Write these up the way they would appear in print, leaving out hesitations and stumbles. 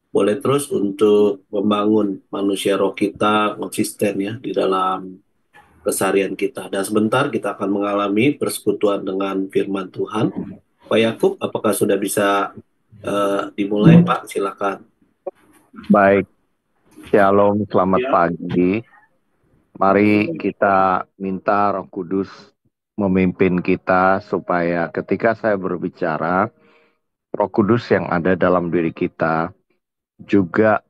boleh terus untuk membangun manusia roh kita konsisten ya di dalam keseharian kita. Dan sebentar kita akan mengalami persekutuan dengan firman Tuhan. Pak Yakub, apakah sudah bisa dimulai, Pak? Silakan. Baik, Shalom, selamat pagi. Mari kita minta Roh Kudus memimpin kita supaya ketika saya berbicara, Roh Kudus yang ada dalam diri kita juga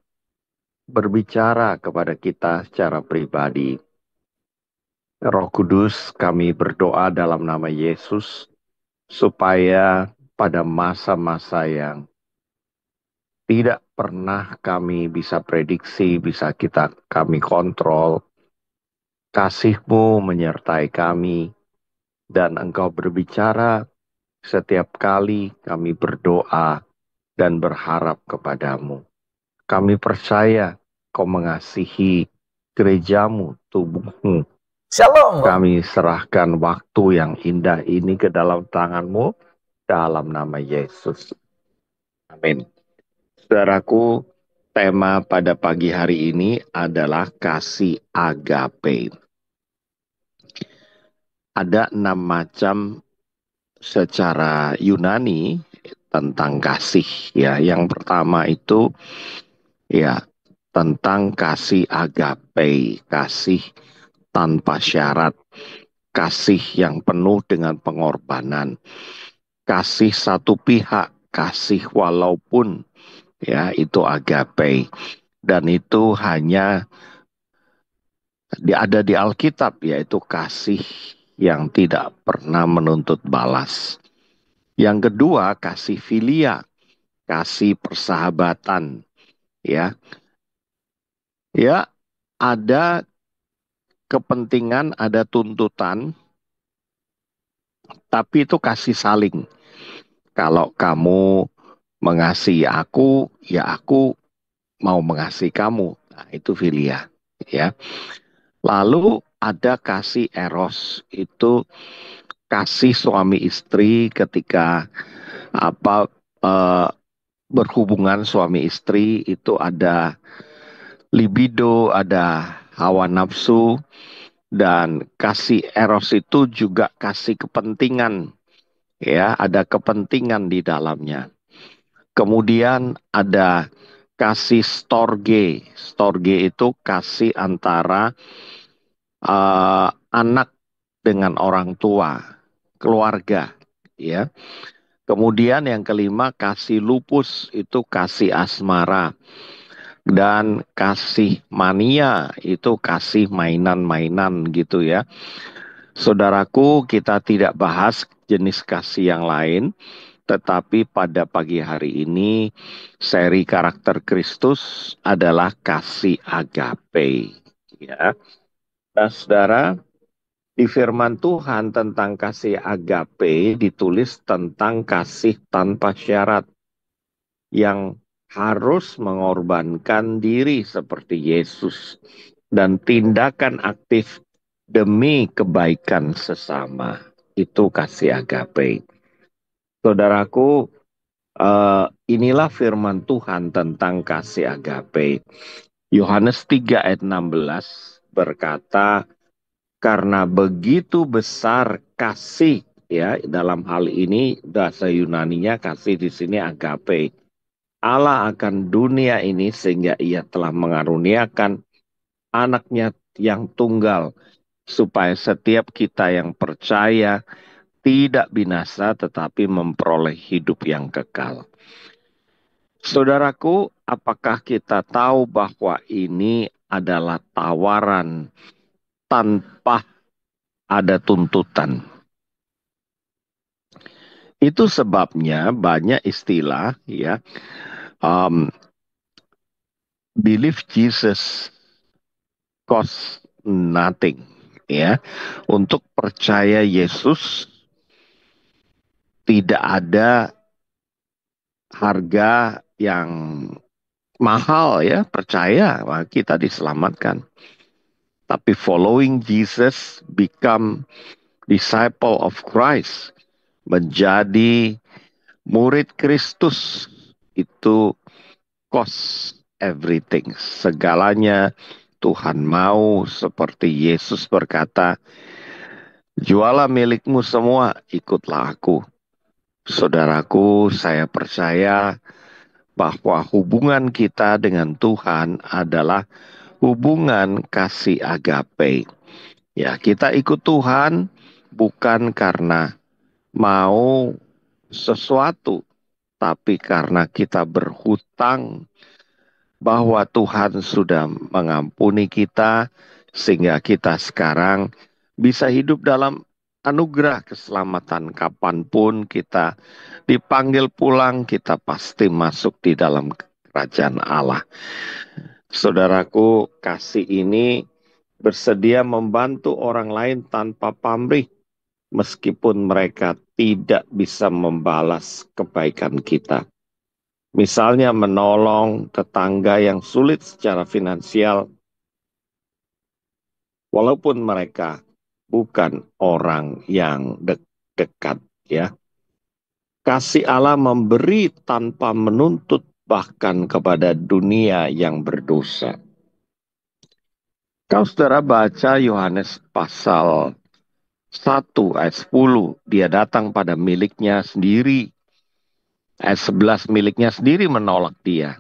berbicara kepada kita secara pribadi. Roh Kudus, kami berdoa dalam nama Yesus supaya pada masa-masa yang tidak pernah kami bisa prediksi, bisa kami kontrol, kasih-Mu menyertai kami, dan Engkau berbicara setiap kali kami berdoa dan berharap kepadamu. Kami percaya Kau mengasihi gerejamu, tubuhmu. Shalom, Bang. Kami serahkan waktu yang indah ini ke dalam tangan-Mu, dalam nama Yesus. Amin. Saudaraku, tema pada pagi hari ini adalah kasih agape. Ada 6 macam secara Yunani tentang kasih ya. Yang pertama itu ya tentang kasih agape, kasih tanpa syarat, kasih yang penuh dengan pengorbanan, kasih satu pihak, kasih walaupun ya itu agape. Dan itu hanya ada di Alkitab, yaitu kasih yang tidak pernah menuntut balas. Yang kedua, kasih filia, kasih persahabatan, ya. Ya, ada kepentingan, ada tuntutan, tapi itu kasih saling. Kalau kamu mengasihi aku, ya aku mau mengasihi kamu. Nah, itu filia, ya. Lalu ada kasih eros, itu kasih suami istri ketika apa eh, berhubungan suami istri itu ada libido, ada hawa nafsu, dan kasih eros itu juga kasih kepentingan, ya, ada kepentingan di dalamnya. Kemudian ada kasih storge. Storge itu kasih antara anak dengan orang tua, keluarga, ya. Kemudian yang kelima kasih lupus, itu kasih asmara. Dan kasih mania itu kasih mainan-mainan gitu ya. Saudaraku, kita tidak bahas jenis kasih yang lain, tetapi pada pagi hari ini seri karakter Kristus adalah kasih agape. Ya. Nah, saudara, di firman Tuhan tentang kasih agape ditulis tentang kasih tanpa syarat yang harus mengorbankan diri seperti Yesus dan tindakan aktif demi kebaikan sesama. Itu kasih agape. Saudaraku, inilah firman Tuhan tentang kasih agape. Yohanes 3 ayat 16 berkata, karena begitu besar kasih, ya, dalam hal ini bahasa Yunaninya kasih di sini agape. Allah akan dunia ini sehingga ia telah mengaruniakan anaknya yang tunggal supaya setiap kita yang percaya tidak binasa tetapi memperoleh hidup yang kekal. Saudaraku, apakah kita tahu bahwa ini adalah tawaran tanpa ada tuntutan? Itu sebabnya banyak istilah ya, um, believe Jesus cost nothing, ya. Untuk percaya Yesus tidak ada harga yang mahal ya, percaya bahwa kita diselamatkan. Tapi following Jesus, become disciple of Christ, menjadi murid Kristus, itu cost everything. Segalanya Tuhan mau, seperti Yesus berkata, jualah milikmu semua, ikutlah aku. Saudaraku, saya percaya bahwa hubungan kita dengan Tuhan adalah hubungan kasih agape. Ya, kita ikut Tuhan bukan karena mau sesuatu, tapi karena kita berhutang bahwa Tuhan sudah mengampuni kita, sehingga kita sekarang bisa hidup dalam anugerah keselamatan. Kapanpun kita dipanggil pulang, kita pasti masuk di dalam kerajaan Allah. Saudaraku, kasih ini bersedia membantu orang lain tanpa pamrih, meskipun mereka tidak bisa membalas kebaikan kita. Misalnya menolong tetangga yang sulit secara finansial, walaupun mereka bukan orang yang dekat, ya. Kasih Allah memberi tanpa menuntut, bahkan kepada dunia yang berdosa. Kalau saudara baca Yohanes pasal 1 ayat 10, dia datang pada miliknya sendiri. Ayat 11, miliknya sendiri menolak dia.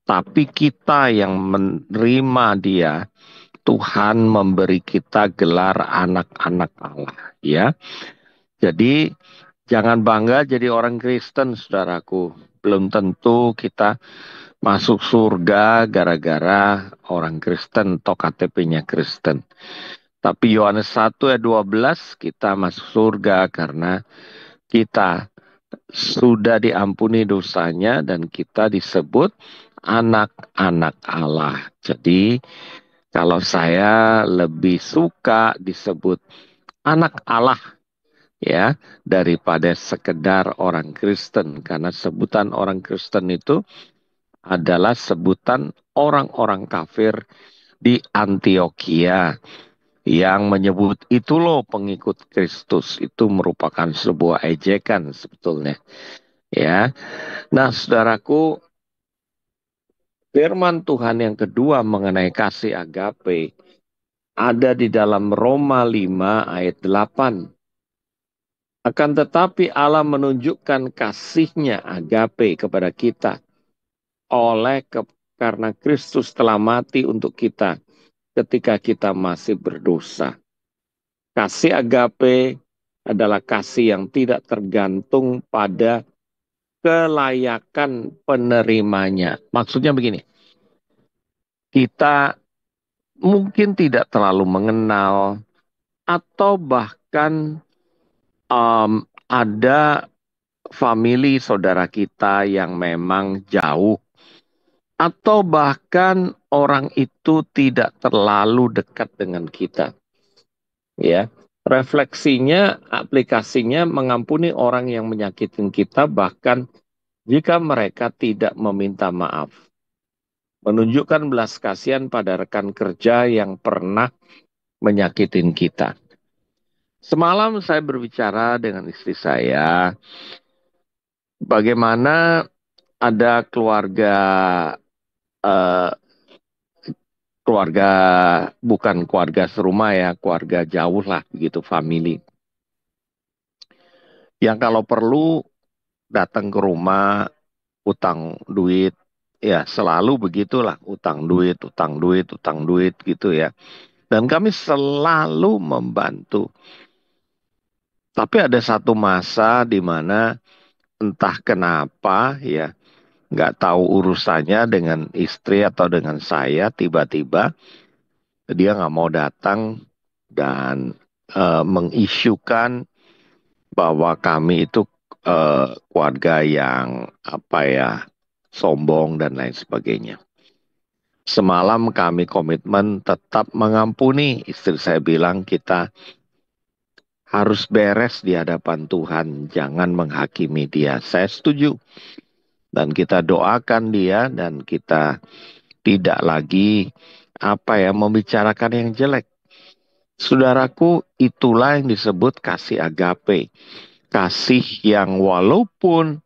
Tapi kita yang menerima dia, Tuhan memberi kita gelar anak-anak Allah, ya. Jadi jangan bangga jadi orang Kristen, saudaraku. Belum tentu kita masuk surga gara-gara orang Kristen atau KTP-nya Kristen. Tapi Yohanes 1 ayat 12, kita masuk surga karena kita sudah diampuni dosanya dan kita disebut anak-anak Allah. Jadi kalau saya lebih suka disebut anak Allah, ya, daripada sekedar orang Kristen, karena sebutan orang Kristen itu adalah sebutan orang-orang kafir di Antioquia yang menyebut itu loh pengikut Kristus. Itu merupakan sebuah ejekan sebetulnya, ya. Nah, saudaraku, firman Tuhan yang kedua mengenai kasih agape ada di dalam Roma 5 ayat 8. Akan tetapi Allah menunjukkan kasih-Nya agape kepada kita karena Kristus telah mati untuk kita ketika kita masih berdosa. Kasih agape adalah kasih yang tidak tergantung pada kelayakan penerimanya. Maksudnya begini, kita mungkin tidak terlalu mengenal atau bahkan ada famili saudara kita yang memang jauh, atau bahkan orang itu tidak terlalu dekat dengan kita, ya. Refleksinya, aplikasinya mengampuni orang yang menyakitin kita, bahkan jika mereka tidak meminta maaf. Menunjukkan belas kasihan pada rekan kerja yang pernah menyakitin kita. Semalam saya berbicara dengan istri saya, bagaimana ada eh, keluarga bukan keluarga serumah, ya, keluarga jauh lah begitu, family. Yang kalau perlu datang ke rumah, utang duit, ya selalu begitulah, utang duit, utang duit, utang duit gitu, ya. Dan kami selalu membantu. Tapi ada satu masa di mana entah kenapa, ya, nggak tahu urusannya dengan istri atau dengan saya, tiba-tiba dia nggak mau datang dan mengisukan bahwa kami itu keluarga yang apa ya, sombong dan lain sebagainya. Semalam kami komitmen tetap mengampuni. Istri saya bilang kita harus beres di hadapan Tuhan, jangan menghakimi dia. Saya setuju. Dan kita doakan dia dan kita tidak lagi membicarakan yang jelek. Saudaraku, itulah yang disebut kasih agape. Kasih yang walaupun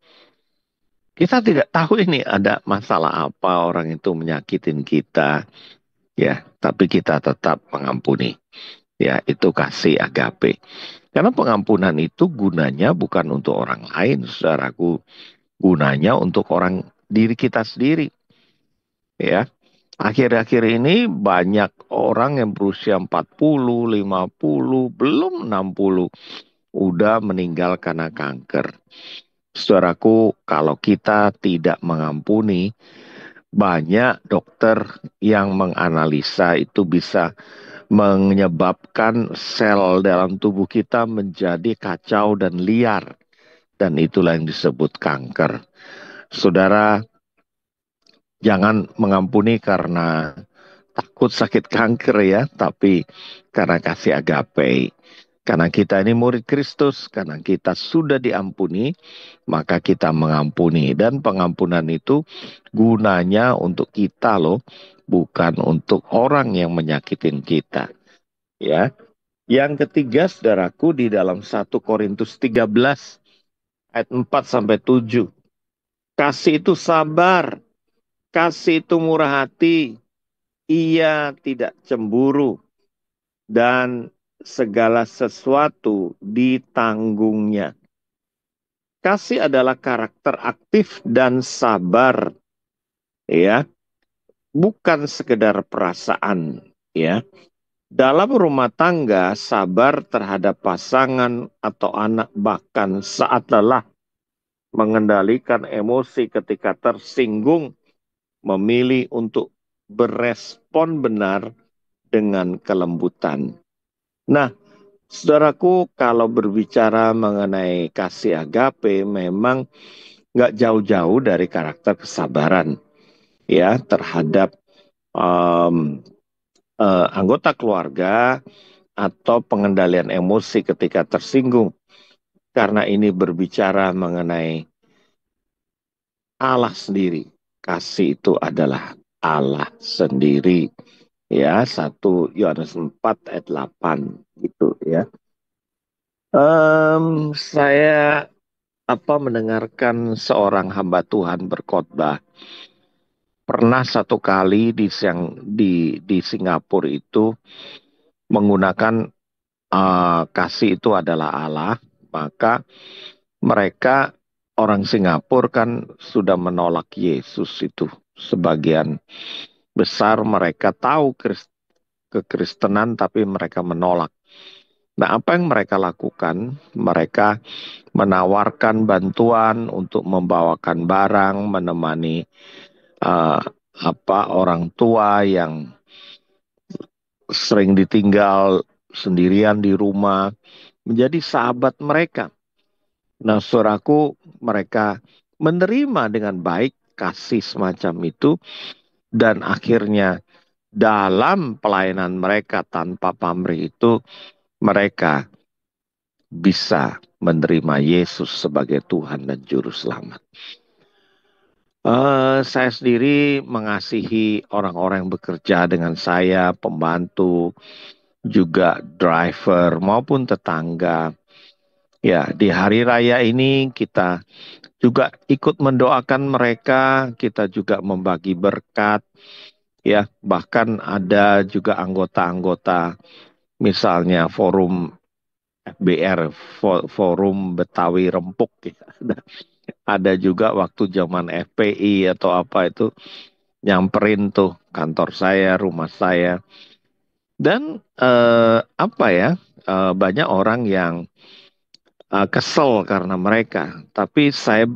Kita tidak tahu ini ada masalah apa orang itu menyakitin kita, ya, tapi kita tetap mengampuni. Ya, itu kasih agape. Karena pengampunan itu gunanya bukan untuk orang lain, saudaraku. Gunanya untuk orang diri kita sendiri, ya. Akhir-akhir ini banyak orang yang berusia 40, 50, belum 60 udah meninggal karena kanker. Saudaraku, kalau kita tidak mengampuni, banyak dokter yang menganalisa itu bisa menyebabkan sel dalam tubuh kita menjadi kacau dan liar. Dan itulah yang disebut kanker. Saudara, jangan mengampuni karena takut sakit kanker ya, tapi karena kasih agape. Karena kita ini murid Kristus, karena kita sudah diampuni, maka kita mengampuni. Dan pengampunan itu gunanya untuk kita loh, bukan untuk orang yang menyakitin kita. Ya. Yang ketiga, saudaraku, di dalam 1 Korintus 13 ayat 4 sampai 7. Kasih itu sabar, kasih itu murah hati, ia tidak cemburu, dan segala sesuatu ditanggungnya. Kasih adalah karakter aktif dan sabar, ya, bukan sekedar perasaan, ya. Dalam rumah tangga, sabar terhadap pasangan atau anak bahkan saat lelah, mengendalikan emosi ketika tersinggung, memilih untuk berespon benar dengan kelembutan. Nah, saudaraku, kalau berbicara mengenai kasih agape, memang nggak jauh-jauh dari karakter kesabaran ya terhadap um, anggota keluarga atau pengendalian emosi ketika tersinggung. Karena ini berbicara mengenai Allah sendiri. Kasih itu adalah Allah sendiri. Ya, 1 Yohanes 4 ayat 8 gitu ya. Saya mendengarkan seorang hamba Tuhan berkhotbah. Pernah satu kali di Singapura itu menggunakan kasih itu adalah Allah, maka mereka orang Singapura kan sudah menolak Yesus itu. Sebagian besar mereka tahu kekristenan tapi mereka menolak. Nah, apa yang mereka lakukan? Mereka menawarkan bantuan untuk membawakan barang, menemani uh, orang tua yang sering ditinggal sendirian di rumah, menjadi sahabat mereka. Nah, saudaraku, mereka menerima dengan baik kasih semacam itu, dan akhirnya dalam pelayanan mereka tanpa pamrih itu, mereka bisa menerima Yesus sebagai Tuhan dan Juru Selamat. Saya sendiri mengasihi orang-orang yang bekerja dengan saya, pembantu, juga driver maupun tetangga. Ya, di hari raya ini kita juga ikut mendoakan mereka, kita juga membagi berkat, ya, bahkan ada juga anggota-anggota, misalnya forum FBR, forum Betawi Rempuk, ya. Ada juga waktu zaman FPI atau apa itu, nyamperin tuh kantor saya, rumah saya. Dan banyak orang yang kesel karena mereka. Tapi saya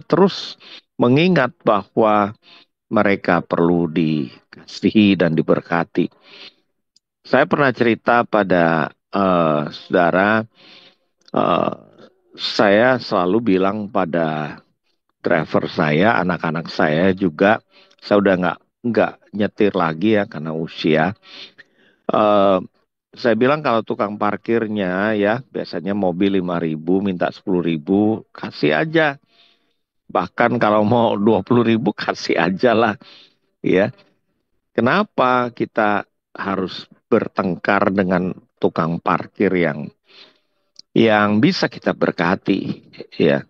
terus mengingat bahwa mereka perlu dikasihi dan diberkati. Saya pernah cerita pada saudara, uh, saya selalu bilang pada driver saya, anak-anak saya juga, saya udah nggak nyetir lagi ya karena usia. Uh, saya bilang kalau tukang parkirnya ya biasanya mobil 5.000 minta 10.000 kasih aja. Bahkan kalau mau 20.000 kasih aja lah ya. Kenapa kita harus bertengkar dengan tukang parkir yang bisa kita berkati ya.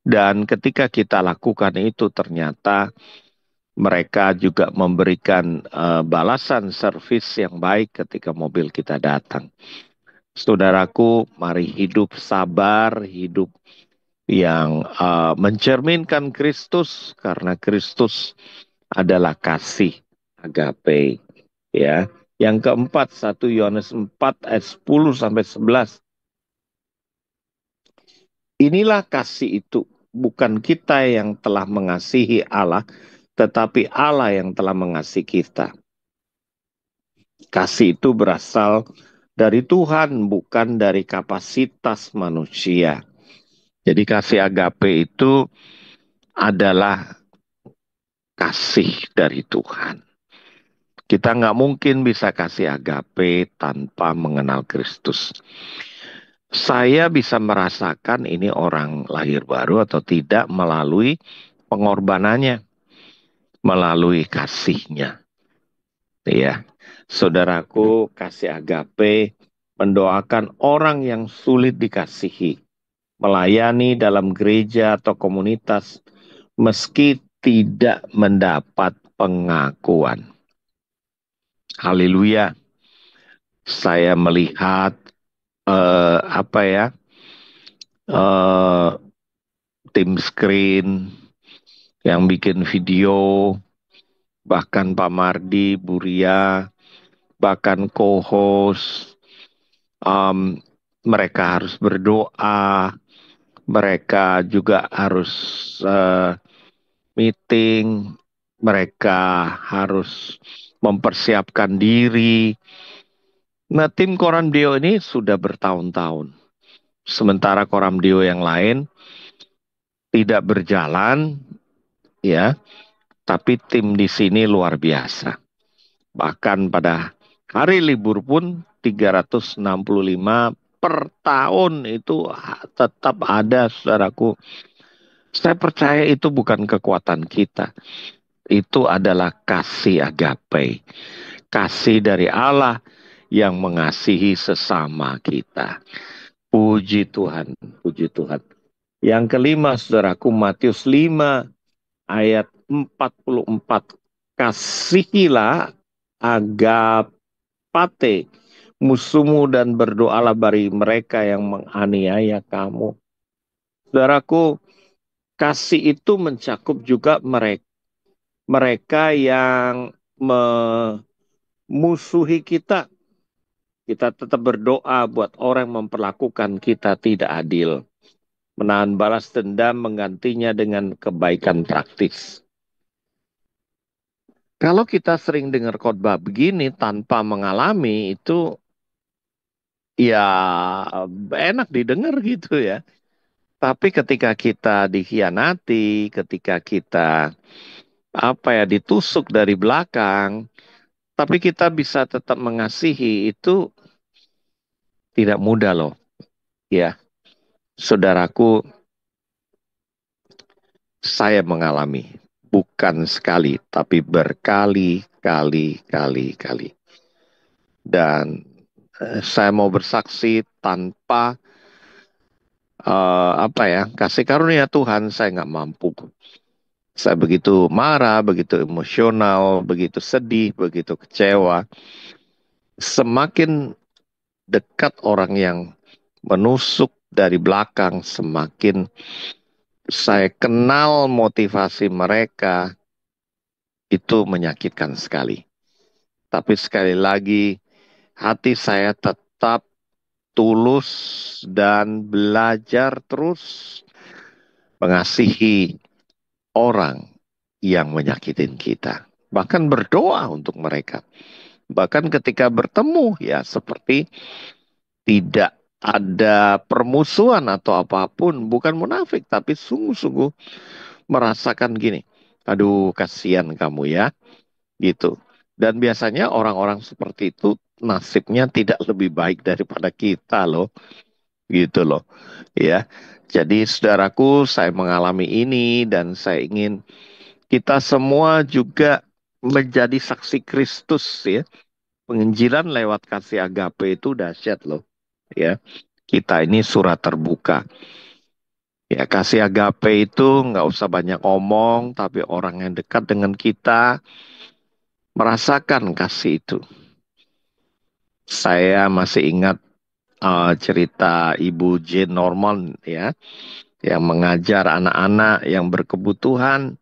Dan ketika kita lakukan itu ternyata mereka juga memberikan balasan servis yang baik ketika mobil kita datang. Saudaraku, mari hidup sabar, hidup yang mencerminkan Kristus karena Kristus adalah kasih agape, ya. Yang keempat, 1 Yohanes 4 ayat 10 sampai 11. Inilah kasih itu, bukan kita yang telah mengasihi Allah, tetapi Allah yang telah mengasihi kita. Kasih itu berasal dari Tuhan, bukan dari kapasitas manusia. Jadi kasih agape itu adalah kasih dari Tuhan. Kita nggak mungkin bisa kasih agape tanpa mengenal Kristus. Saya bisa merasakan ini orang lahir baru atau tidak melalui pengorbanannya, melalui kasihnya. Ya, saudaraku, kasih agape mendoakan orang yang sulit dikasihi, melayani dalam gereja atau komunitas meski tidak mendapat pengakuan. Haleluya. Saya melihat apa ya, eh, tim screen yang bikin video, bahkan Pak Mardi, Buria, bahkan co-host, mereka harus berdoa, mereka juga harus meeting, mereka harus mempersiapkan diri. Nah, tim Koram Deo ini sudah bertahun-tahun. Sementara Koram Deo yang lain tidak berjalan, ya, tapi tim di sini luar biasa. Bahkan pada hari libur pun 365 per tahun itu tetap ada, saudaraku. Saya percaya itu bukan kekuatan kita. Itu adalah kasih agape. Kasih dari Allah yang mengasihi sesama kita. Puji Tuhan, puji Tuhan. Yang kelima, saudaraku, Matius 5 ayat 44. Kasihilah agapate musuhmu dan berdoalah bagi mereka yang menganiaya kamu. Saudaraku, kasih itu mencakup juga mereka yang memusuhi kita. Kita tetap berdoa buat orang yang memperlakukan kita tidak adil. Menahan balas dendam, menggantinya dengan kebaikan praktis. Kalau kita sering dengar khotbah begini tanpa mengalami, itu ya enak didengar gitu ya. Tapi ketika kita dikhianati, ketika kita ditusuk dari belakang, tapi kita bisa tetap mengasihi, itu tidak mudah loh. Ya, saudaraku, saya mengalami bukan sekali, tapi berkali-kali. Dan saya mau bersaksi tanpa kasih karunia Tuhan, saya nggak mampu. Saya begitu marah, begitu emosional, begitu sedih, begitu kecewa. Semakin dekat orang yang menusuk dari belakang, semakin saya kenal motivasi mereka, itu menyakitkan sekali. Tapi sekali lagi, hati saya tetap tulus dan belajar terus mengasihi orang yang menyakitin kita. Bahkan berdoa untuk mereka. Bahkan ketika bertemu, ya seperti tidak ada permusuhan atau apapun. Bukan munafik, tapi sungguh-sungguh merasakan gini. Aduh, kasihan kamu ya. Gitu. Dan biasanya orang-orang seperti itu nasibnya tidak lebih baik daripada kita loh. Gitu loh. Ya. Jadi saudaraku, saya mengalami ini dan saya ingin kita semua juga menjadi saksi Kristus ya. Penginjilan lewat kasih agape itu dahsyat loh. Ya. Kita ini surat terbuka. Ya, kasih agape itu nggak usah banyak ngomong, tapi orang yang dekat dengan kita merasakan kasih itu. Saya masih ingat cerita Ibu Jane Norman ya, yang mengajar anak-anak yang berkebutuhan.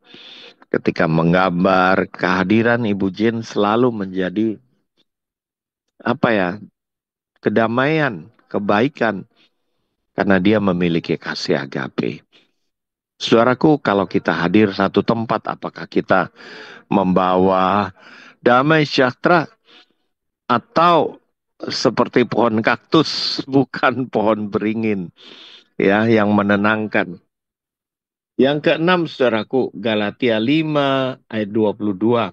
Ketika menggambar, kehadiran Ibu Jane selalu menjadi apa ya, kedamaian, kebaikan, karena dia memiliki kasih agape. Saudaraku, kalau kita hadir satu tempat, apakah kita membawa damai sejahtera atau seperti pohon kaktus, bukan pohon beringin, ya, yang menenangkan. Yang keenam, saudaraku, Galatia 5 ayat 22.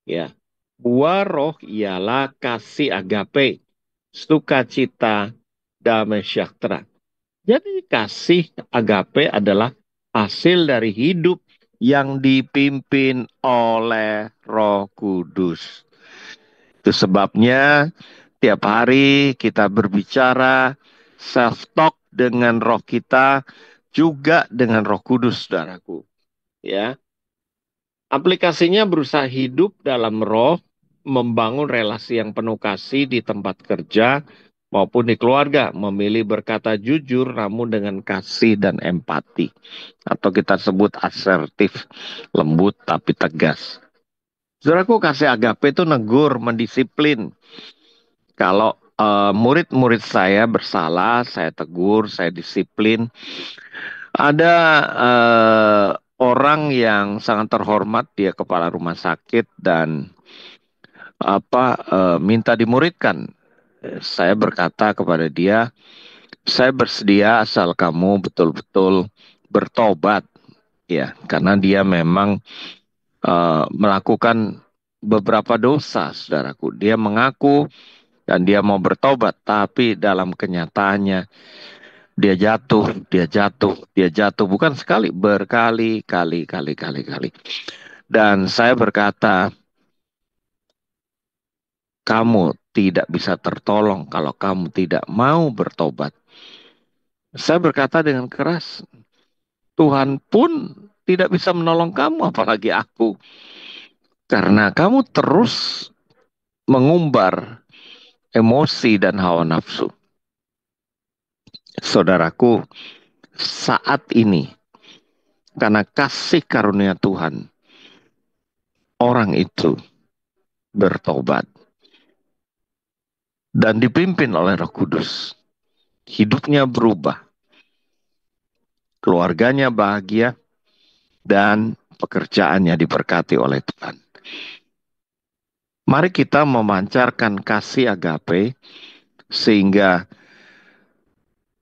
Ya, buah roh ialah kasih agape, sukacita, damai sejahtera. Jadi kasih agape adalah hasil dari hidup yang dipimpin oleh Roh Kudus. Itu sebabnya tiap hari kita berbicara self-talk dengan roh kita, juga dengan Roh Kudus, saudaraku. Ya, aplikasinya berusaha hidup dalam roh, membangun relasi yang penuh kasih di tempat kerja maupun di keluarga, memilih berkata jujur namun dengan kasih dan empati. Atau kita sebut asertif, lembut tapi tegas. Saudaraku, kasih agape itu negur, mendisiplin. Kalau murid-murid saya bersalah, saya tegur, saya disiplin. Ada orang yang sangat terhormat, dia kepala rumah sakit dan minta dimuridkan. Saya berkata kepada dia, saya bersedia asal kamu betul-betul bertobat, ya, karena dia memang melakukan beberapa dosa, saudaraku. Dia mengaku dan dia mau bertobat, tapi dalam kenyataannya dia jatuh, dia jatuh, dia jatuh. Bukan sekali, berkali-kali, kali-kali. Dan saya berkata, kamu tidak bisa tertolong kalau kamu tidak mau bertobat. Saya berkata dengan keras, Tuhan pun tidak bisa menolong kamu, apalagi aku. Karena kamu terus mengumbar emosi dan hawa nafsu. Saudaraku, saat ini, karena kasih karunia Tuhan, orang itu bertobat dan dipimpin oleh Roh Kudus. Hidupnya berubah, keluarganya bahagia, dan pekerjaannya diberkati oleh Tuhan. Mari kita memancarkan kasih agape sehingga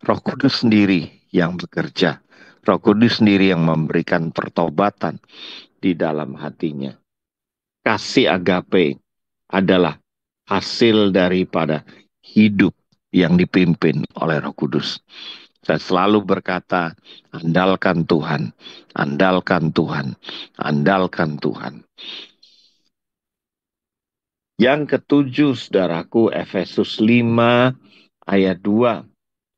Roh Kudus sendiri yang bekerja. Roh Kudus sendiri yang memberikan pertobatan di dalam hatinya. Kasih agape adalah hasil daripada hidup yang dipimpin oleh Roh Kudus. Saya selalu berkata, andalkan Tuhan, andalkan Tuhan, andalkan Tuhan. Yang ketujuh, saudaraku, Efesus 5 ayat 2.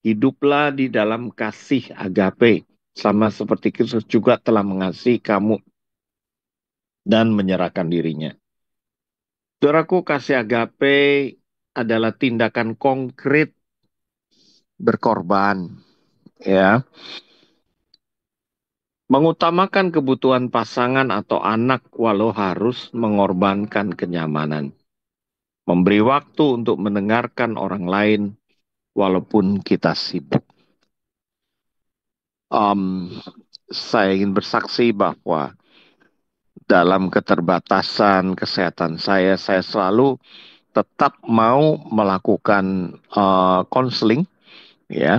Hiduplah di dalam kasih agape, sama seperti Kristus juga telah mengasihi kamu dan menyerahkan dirinya. Saudaraku, kasih agape adalah tindakan konkret berkorban, ya. Mengutamakan kebutuhan pasangan atau anak walau harus mengorbankan kenyamanan. Memberi waktu untuk mendengarkan orang lain walaupun kita sibuk. Saya ingin bersaksi bahwa dalam keterbatasan kesehatan saya selalu tetap mau melakukan konseling, ya,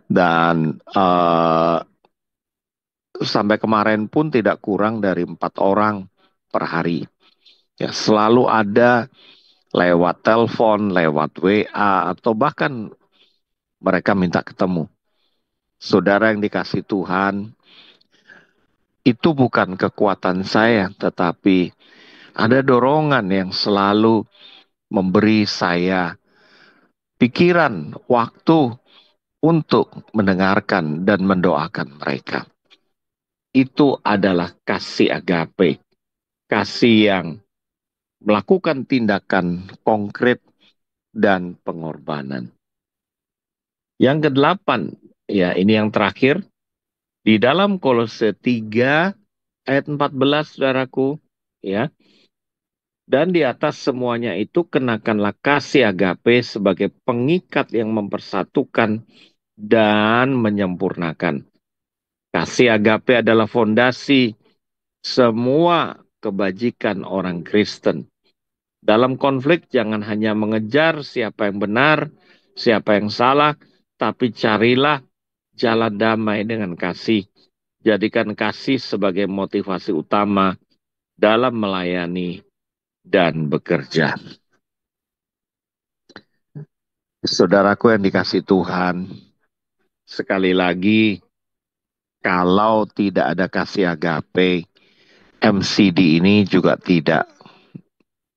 dan sampai kemarin pun tidak kurang dari 4 orang per hari. Ya, selalu ada lewat telepon, lewat WA, atau bahkan mereka minta ketemu. Saudara yang dikasih Tuhan, itu bukan kekuatan saya, tetapi ada dorongan yang selalu memberi saya pikiran, waktu untuk mendengarkan dan mendoakan mereka. Itu adalah kasih agape, kasih yang melakukan tindakan konkret dan pengorbanan. Yang kedelapan, ya ini yang terakhir, di dalam Kolose 3 ayat 14, saudaraku, ya. Dan di atas semuanya itu kenakanlah kasih agape sebagai pengikat yang mempersatukan dan menyempurnakan. Kasih agape adalah fondasi semua kebajikan orang Kristen. Dalam konflik jangan hanya mengejar siapa yang benar, siapa yang salah, tapi carilah jalan damai dengan kasih. Jadikan kasih sebagai motivasi utama dalam melayani dan bekerja. Saudaraku yang dikasih Tuhan, sekali lagi, kalau tidak ada kasih agape, MCD ini juga tidak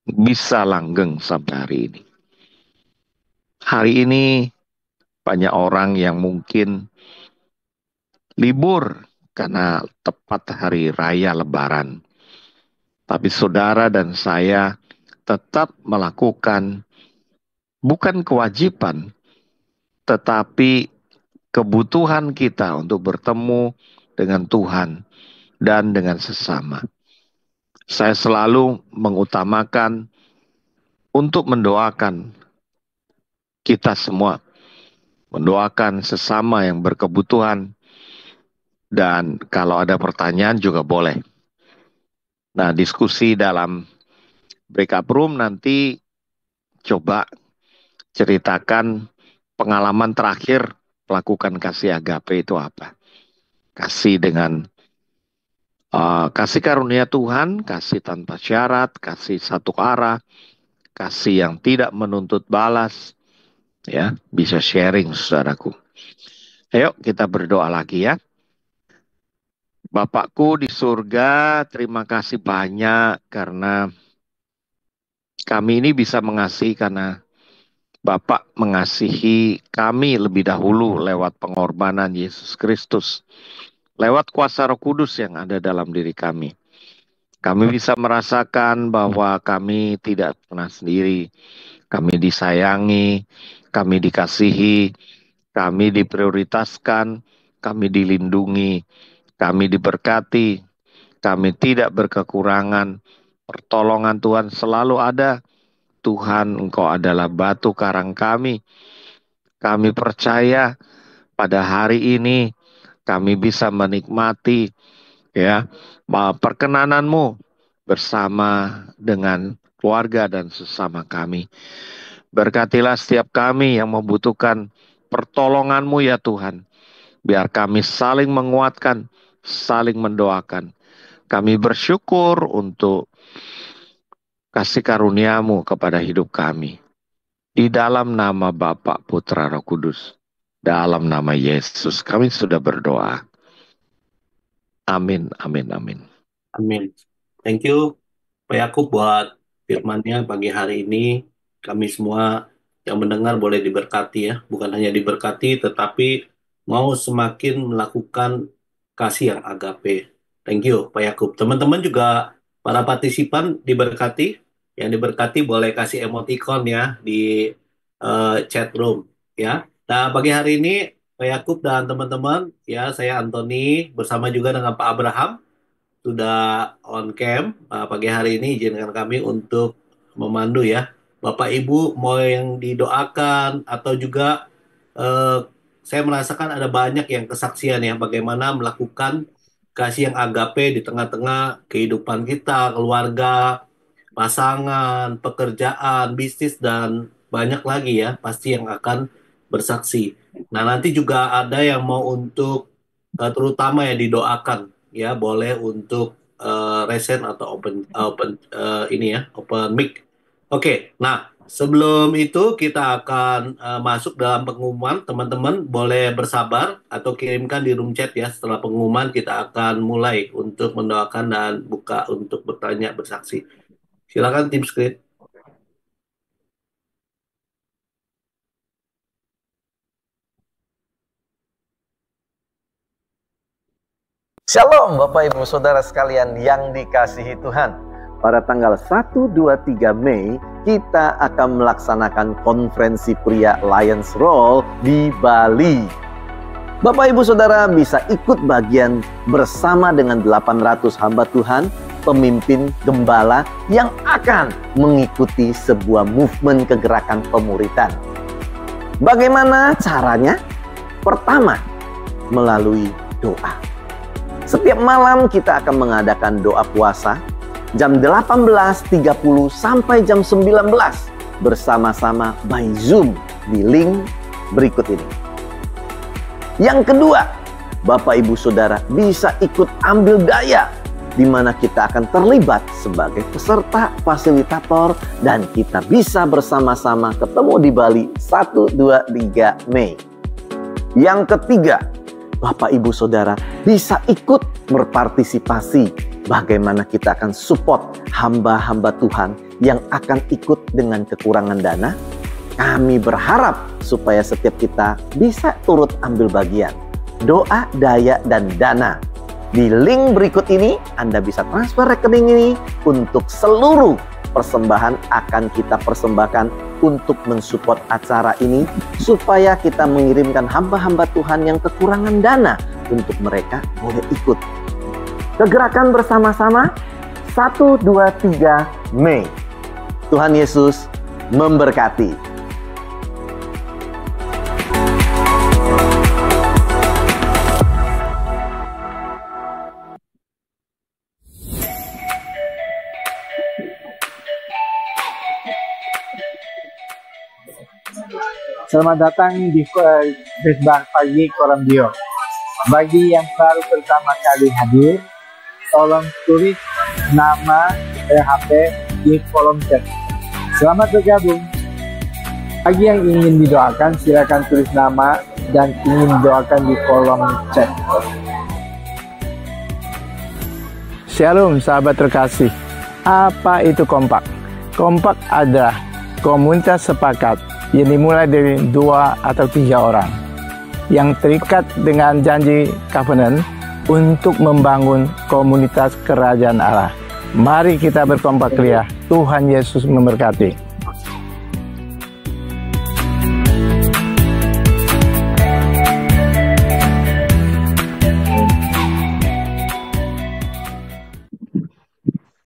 bisa langgeng sampai hari ini. Hari ini banyak orang yang mungkin libur karena tepat hari raya Lebaran. Tapi saudara dan saya tetap melakukan bukan kewajiban, tetapi kebutuhan kita untuk bertemu dengan Tuhan dan dengan sesama. Saya selalu mengutamakan untuk mendoakan kita semua, mendoakan sesama yang berkebutuhan, dan kalau ada pertanyaan juga boleh. Nah, diskusi dalam breakup room nanti coba ceritakan pengalaman terakhir melakukan kasih agape itu apa. Kasih dengan kasih karunia Tuhan, kasih tanpa syarat, kasih satu arah, kasih yang tidak menuntut balas, ya, bisa sharing saudaraku. Ayo kita berdoa lagi ya. Bapakku di surga, terima kasih banyak karena kami ini bisa mengasihi karena Bapak mengasihi kami lebih dahulu lewat pengorbanan Yesus Kristus, lewat kuasa Roh Kudus yang ada dalam diri kami. Kami bisa merasakan bahwa kami tidak pernah sendiri, kami disayangi, kami dikasihi, kami diprioritaskan, kami dilindungi, kami diberkati, kami tidak berkekurangan. Pertolongan Tuhan selalu ada. Tuhan, Engkau adalah batu karang kami. Kami percaya pada hari ini kami bisa menikmati ya perkenananmu bersama dengan keluarga dan sesama kami. Berkatilah setiap kami yang membutuhkan pertolonganmu ya Tuhan. Biar kami saling menguatkan, saling mendoakan. Kami bersyukur untuk kasih karuniamu kepada hidup kami. Di dalam nama Bapa, Putra, Roh Kudus. Dalam nama Yesus kami sudah berdoa. Amin, amin, amin. Amin. Thank you, Pak Yakub, buat firman-Nya pagi hari ini. Kami semua yang mendengar boleh diberkati ya. Bukan hanya diberkati, tetapi mau semakin melakukan kasih yang agape. Thank you, Pak Yakub. Teman-teman juga, para partisipan diberkati. Yang diberkati boleh kasih emoticon ya di chat room ya. Nah, pagi hari ini, Pak Yakub dan teman-teman, ya saya Anthony bersama juga dengan Pak Abraham sudah on cam. Pagi hari ini izinkan kami untuk memandu ya. Bapak Ibu mau yang didoakan atau juga eh, saya merasakan ada banyak yang kesaksian ya bagaimana melakukan kasih yang agape di tengah-tengah kehidupan kita, keluarga, pasangan, pekerjaan, bisnis dan banyak lagi ya pasti yang akan bersaksi. Nah, nanti juga ada yang mau untuk terutama ya didoakan ya boleh untuk resen atau open open ini ya open mic. Oke, nah sebelum itu kita akan masuk dalam pengumuman. Teman-teman boleh bersabar atau kirimkan di room chat ya. Setelah pengumuman kita akan mulai untuk mendoakan dan buka untuk bertanya bersaksi. Silakan tim screen. Shalom Bapak Ibu Saudara sekalian yang dikasihi Tuhan. Pada tanggal 1, 2, 3 Mei kita akan melaksanakan konferensi pria Lions Roll di Bali. Bapak Ibu Saudara bisa ikut bagian bersama dengan 800 hamba Tuhan, pemimpin gembala yang akan mengikuti sebuah movement kegerakan pemuritan. Bagaimana caranya? Pertama, melalui doa. Setiap malam kita akan mengadakan doa puasa jam 18.30 sampai jam 19 bersama-sama by Zoom di link berikut ini. Yang kedua, Bapak Ibu Saudara bisa ikut ambil daya di mana kita akan terlibat sebagai peserta fasilitator dan kita bisa bersama-sama ketemu di Bali 1, 2, 3 Mei. Yang ketiga, Bapak Ibu Saudara bisa ikut berpartisipasi bagaimana kita akan support hamba-hamba Tuhan yang akan ikut dengan kekurangan dana. Kami berharap supaya setiap kita bisa turut ambil bagian doa, daya, dan dana. Di link berikut ini Anda bisa transfer rekening ini untuk seluruh persembahan akan kita persembahkan untuk mensupport acara ini supaya kita mengirimkan hamba-hamba Tuhan yang kekurangan dana untuk mereka boleh ikut. Kegerakan bersama-sama 1, 2, 3 Mei. Tuhan Yesus memberkati. Selamat datang di Khotbah Pagi Koramdio. Bagi yang baru pertama kali hadir, tolong tulis nama HP di kolom chat. Selamat bergabung. Bagi yang ingin didoakan, silakan tulis nama dan ingin doakan di kolom chat. Shalom sahabat terkasih. Apa itu kompak? Kompak adalah komunitas sepakat yang dimulai dari 2 atau 3 orang yang terikat dengan janji covenant untuk membangun komunitas kerajaan Allah. Mari kita berkompak ria. Tuhan Yesus memberkati.